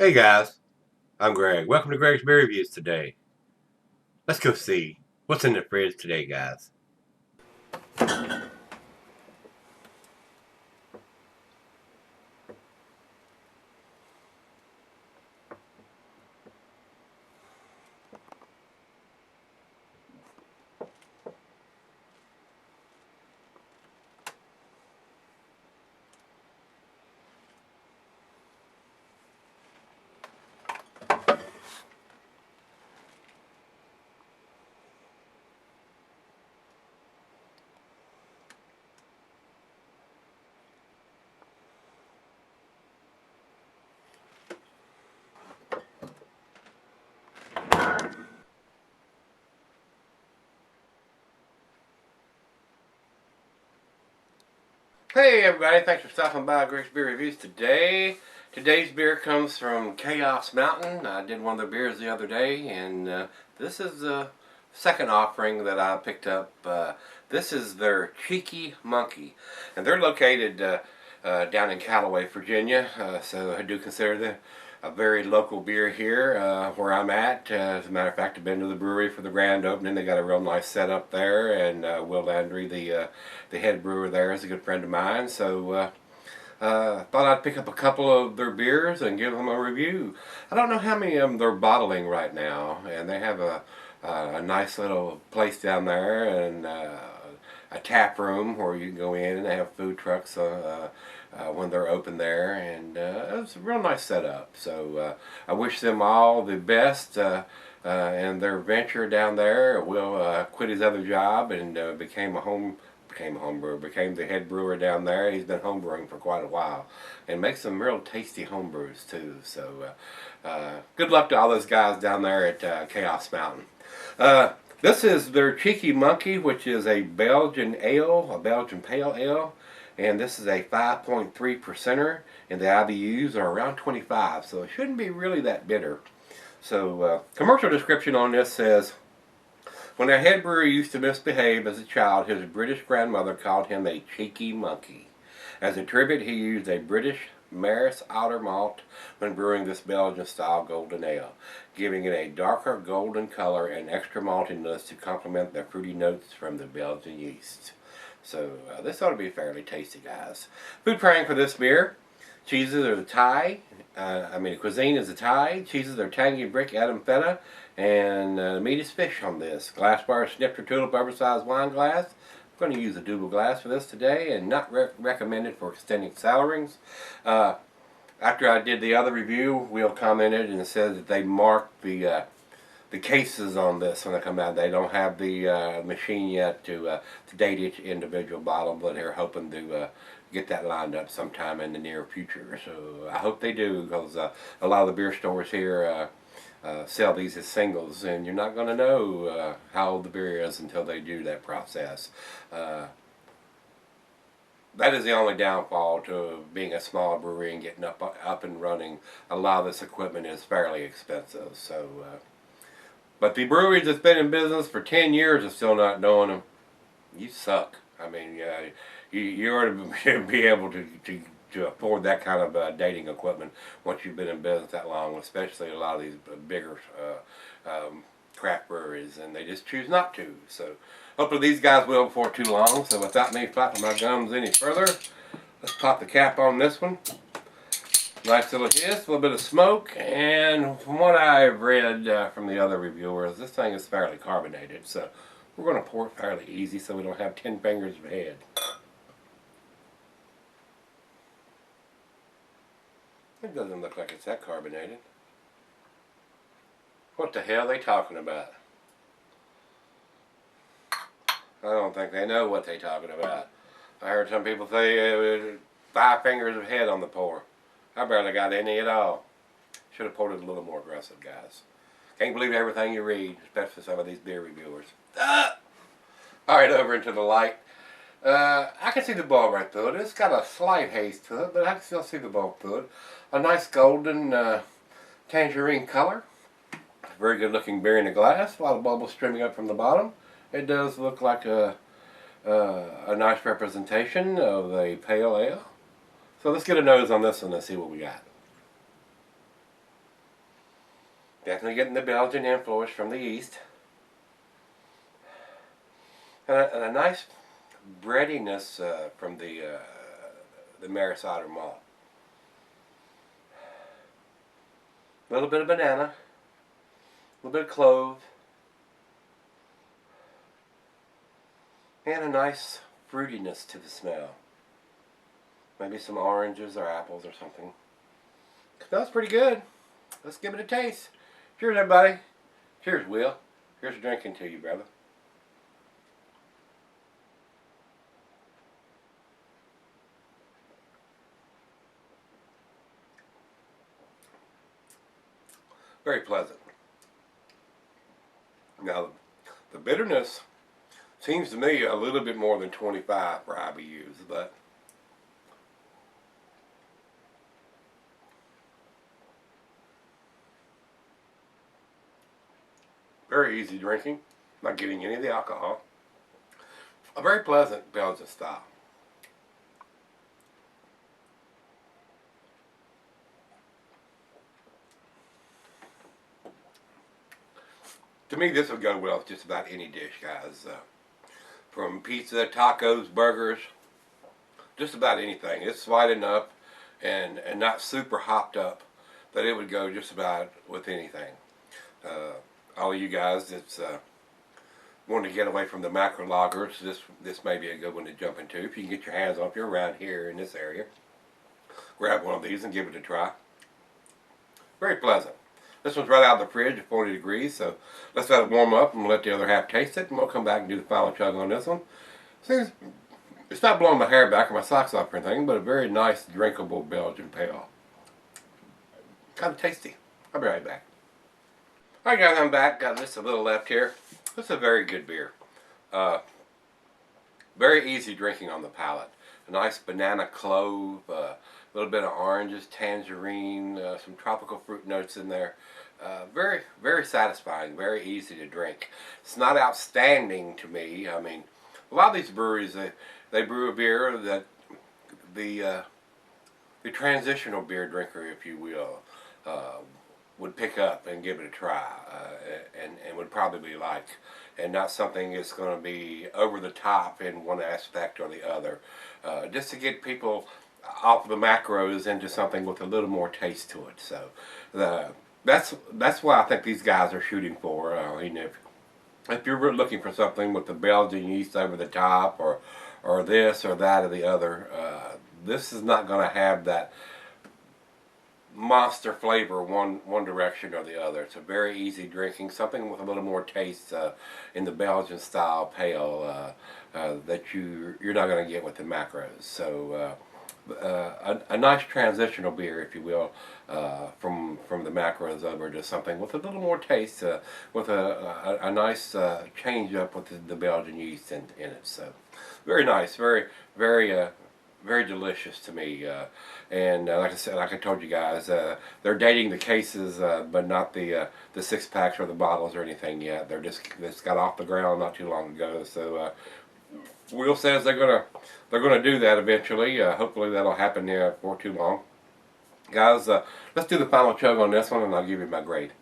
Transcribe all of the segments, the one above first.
Hey guys, I'm Greg. Welcome to Gregsbeerreviews today. Let's go see what's in the fridge today, guys. Hey everybody, thanks for stopping by Gregsbeerreviews today. Today's beer comes from Chaos Mountain. I did one of their beers the other day, and this is the second offering that I picked up. This is their Cheeky Monkey, and they're located down in Callaway, Virginia. So I do consider them a very local beer here where I'm at. As a matter of fact, I've been to the brewery for the grand opening. They got a real nice setup there, and Will Landry, the head brewer there, is a good friend of mine. So thought I'd pick up a couple of their beers and give them a review. I don't know how many of them they're bottling right now, and they have a nice little place down there and a tap room where you can go in and they have food trucks when they're open there, and it's a real nice setup. So I wish them all the best in their venture down there. Will quit his other job and became a home brewer, became the head brewer down there. He's been home brewing for quite a while and makes some real tasty home brews too. So good luck to all those guys down there at Chaos Mountain. This is their Cheeky Monkey, which is a Belgian ale, a Belgian pale ale, and this is a 5.3%er, and the IBUs are around 25, so it shouldn't be really that bitter. So commercial description on this says, when our head brewer used to misbehave as a child, his British grandmother called him a cheeky monkey. As a tribute, he used a British Maris Otter malt when brewing this Belgian-style golden ale, giving it a darker golden color and extra maltiness to complement the fruity notes from the Belgian yeast. So this ought to be fairly tasty, guys. Food pairing for this beer: cheeses are the Thai. Cuisine is the Thai. Cheeses are tangy brick Adam feta, and the meat is fish on this. Glassware snifter tulip oversized wine glass. I'm going to use a double glass for this today, and not recommended for extended celarings. After I did the other review, Will commented and said that they marked the cases on this when they come out. They don't have the machine yet to date each individual bottle, but they're hoping to get that lined up sometime in the near future. So I hope they do, because a lot of the beer stores here sell these as singles, and you're not going to know how old the beer is until they do that process. That is the only downfall to being a small brewery and getting up and running. A lot of this equipment is fairly expensive. So, but the breweries that's been in business for 10 years are still not doing them. You suck. I mean, you ought to be able to afford that kind of dating equipment once you've been in business that long, especially a lot of these bigger craft breweries, and they just choose not to. So hopefully these guys will before too long. So without me flapping my gums any further, let's pop the cap on this one. Nice little hiss, a little bit of smoke, and from what I've read from the other reviewers, this thing is fairly carbonated, so we're going to pour it fairly easy so we don't have 10 fingers of head. It doesn't look like it's that carbonated. What the hell are they talking about? I don't think they know what they're talking about. I heard some people say 5 fingers of head on the pour. I barely got any at all. Should have poured it a little more aggressive, guys. Can't believe everything you read, especially some of these beer reviewers. Alright, over into the light. I can see the bulb right through it. It's got a slight haze to it, but I can still see the bulb through it. A nice golden tangerine color. Very good looking beer in the glass. A lot of bubbles streaming up from the bottom. It does look like a nice representation of a pale ale. So let's get a nose on this one and see what we got. Definitely getting the Belgian influence from the yeast. And a nice breadiness from the maris otter malt. A little bit of banana, a little bit of clove, and a nice fruitiness to the smell. Maybe some oranges or apples or something. Smells pretty good. Let's give it a taste. Cheers, everybody. Cheers, Will. Here's drinking to you, brother. Very pleasant. Now, the bitterness seems to me a little bit more than 25 for IBUs, but very easy drinking, not getting any of the alcohol. A very pleasant Belgian style. To me, this would go well with just about any dish, guys. From pizza, tacos, burgers, just about anything. It's light enough and not super hopped up that it would go just about with anything. All of you guys that's wanting to get away from the macro lagers, this may be a good one to jump into. If you can get your hands on, if you're around here in this area, grab one of these and give it a try. Very pleasant. This one's right out of the fridge at 40 degrees, so let's let it warm up and let the other half taste it, and we'll come back and do the final chug on this one. Seems, it's not blowing my hair back or my socks off or anything, but a very nice, drinkable Belgian pale. Kind of tasty. I'll be right back. Alright guys, I'm back. Got just a little left here. This is a very good beer. Very easy drinking on the palate. A nice banana clove, a little bit of oranges, tangerine, some tropical fruit notes in there. Very, very satisfying, very easy to drink. It's not outstanding to me. I mean, a lot of these breweries, they brew a beer that the transitional beer drinker, if you will, would pick up and give it a try, and would probably like, and not something that's going to be over the top in one aspect or the other. Just to get people off the macros into something with a little more taste to it. So that's why I think these guys are shooting for. If you're looking for something with the Belgian yeast over the top, or this or that or the other, this is not going to have that monster flavor one direction or the other. It's a very easy drinking, something with a little more taste in the Belgian style pale that you're not going to get with the macros. So a nice transitional beer, if you will, from the macros over to something with a little more taste, with a nice change up with the Belgian yeast in it. So very nice, very delicious to me, and like I said, like I told you guys, they're dating the cases, but not the 6-packs or the bottles or anything yet. Just got off the ground not too long ago. So Will says they're gonna do that eventually. Hopefully that'll happen before too long, guys. Let's do the final chug on this one, and I'll give you my grade.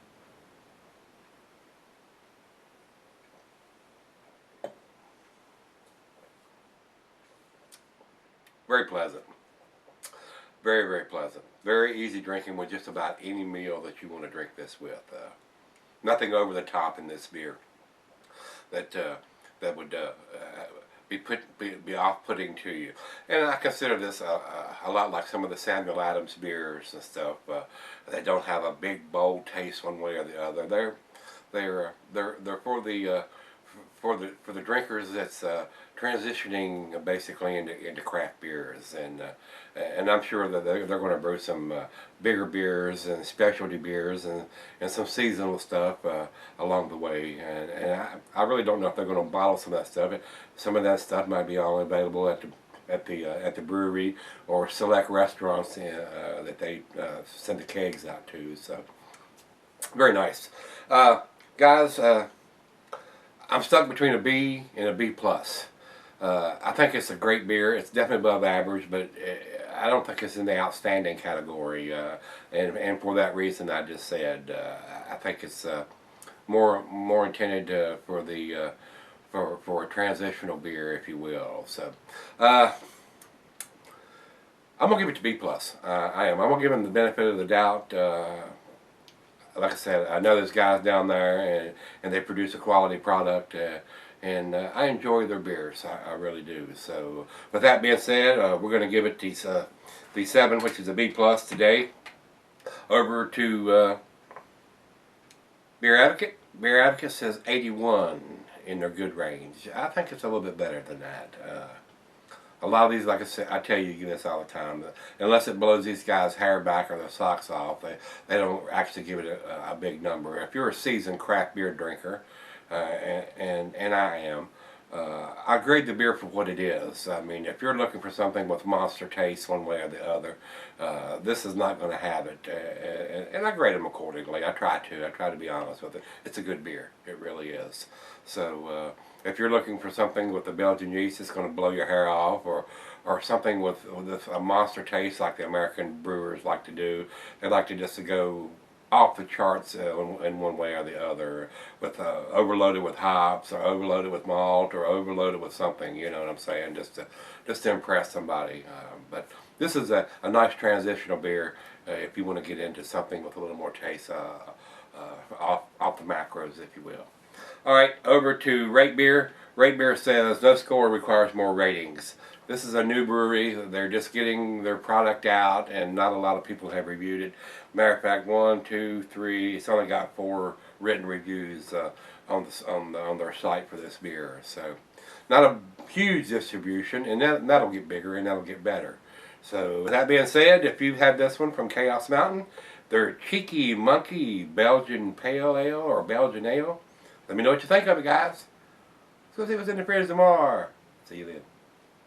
Very pleasant. Very, very pleasant. Very easy drinking with just about any meal that you want to drink this with. Nothing over the top in this beer that would be off-putting to you. And I consider this a lot like some of the Samuel Adams beers and stuff. They don't have a big bold taste one way or the other. They're for the drinkers that's transitioning basically into craft beers, and I'm sure that they're going to brew some bigger beers and specialty beers and some seasonal stuff along the way, and I really don't know if they're going to bottle some of that stuff. Some of that stuff might be only available at the brewery or select restaurants that they send the kegs out to. So very nice, guys. I'm stuck between a B and a B plus. I think it's a great beer. It's definitely above average, but I don't think it's in the outstanding category, and for that reason I just said I think it's more intended for the for a transitional beer, if you will. So I'm gonna give it to B plus. I am. I'm gonna give them the benefit of the doubt. Like I said, I know those guys down there, and they produce a quality product, and I enjoy their beers. I really do. So, with that being said, we're going to give it the 7, which is a B plus today, over to Beer Advocate. Beer Advocate says 81 in their good range. I think it's a little bit better than that. A lot of these, like I said, I tell you this all the time, unless it blows these guys' hair back or their socks off, they don't actually give it a big number. If you're a seasoned craft beer drinker, and I am, I grade the beer for what it is. I mean, if you're looking for something with monster taste one way or the other, this is not going to have it. And I grade them accordingly. I try to be honest with it. It's a good beer. It really is. So if you're looking for something with the Belgian yeast that's going to blow your hair off, or something with a monster taste like the American brewers like to do, they like to just go off the charts in one way or the other, with overloaded with hops, or overloaded with malt, or overloaded with something, you know what I'm saying, just to impress somebody. But this is a nice transitional beer if you want to get into something with a little more taste off the macros, if you will. Alright, over to Rate Beer. Rate Beer says no score requires more ratings. This is a new brewery. They're just getting their product out, and not a lot of people have reviewed it. Matter of fact, 1, 2, 3. It's only got 4 written reviews on their site for this beer. So, not a huge distribution, and that'll get bigger and that'll get better. So, with that being said, if you've had this one from Chaos Mountain, their Cheeky Monkey Belgian Pale Ale or Belgian Ale, let me know what you think of it, guys. Let's go see what's in the fridge tomorrow. See you then.